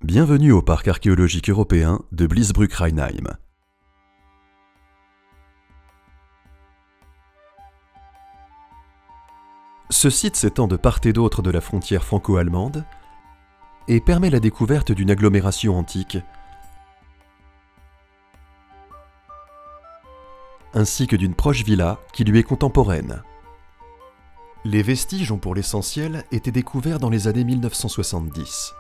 Bienvenue au parc archéologique européen de Bliesbrück-Rheinheim. Ce site s'étend de part et d'autre de la frontière franco-allemande et permet la découverte d'une agglomération antique ainsi que d'une proche villa qui lui est contemporaine. Les vestiges ont pour l'essentiel été découverts dans les années 1970.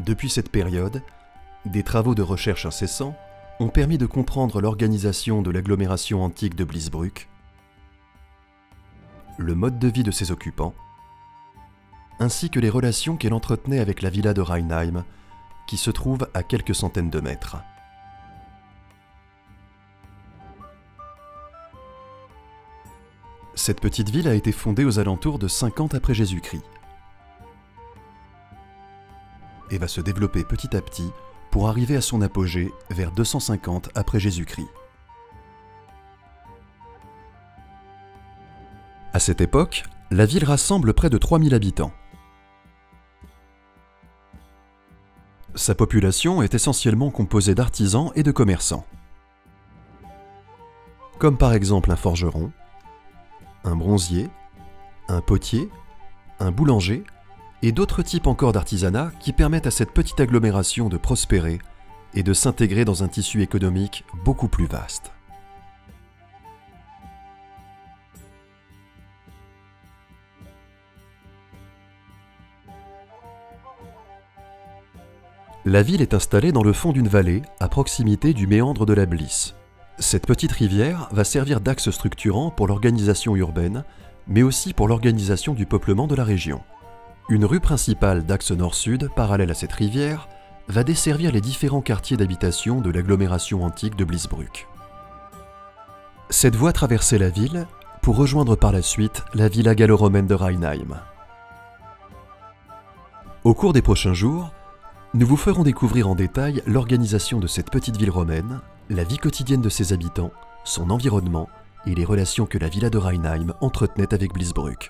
Depuis cette période, des travaux de recherche incessants ont permis de comprendre l'organisation de l'agglomération antique de Bliesbrück, le mode de vie de ses occupants, ainsi que les relations qu'elle entretenait avec la villa de Rheinheim, qui se trouve à quelques centaines de mètres. Cette petite ville a été fondée aux alentours de 50 après Jésus-Christ et va se développer petit à petit pour arriver à son apogée vers 250 après Jésus-Christ. À cette époque, la ville rassemble près de 3000 habitants. Sa population est essentiellement composée d'artisans et de commerçants, comme par exemple un forgeron, un bronzier, un potier, un boulanger et d'autres types encore d'artisanat qui permettent à cette petite agglomération de prospérer et de s'intégrer dans un tissu économique beaucoup plus vaste. La ville est installée dans le fond d'une vallée, à proximité du méandre de la Blies. Cette petite rivière va servir d'axe structurant pour l'organisation urbaine, mais aussi pour l'organisation du peuplement de la région. Une rue principale d'axe nord-sud, parallèle à cette rivière, va desservir les différents quartiers d'habitation de l'agglomération antique de Bliesbrück. Cette voie traversait la ville pour rejoindre par la suite la villa gallo-romaine de Rheinheim. Au cours des prochains jours, nous vous ferons découvrir en détail l'organisation de cette petite ville romaine, la vie quotidienne de ses habitants, son environnement et les relations que la villa de Rheinheim entretenait avec Bliesbrück.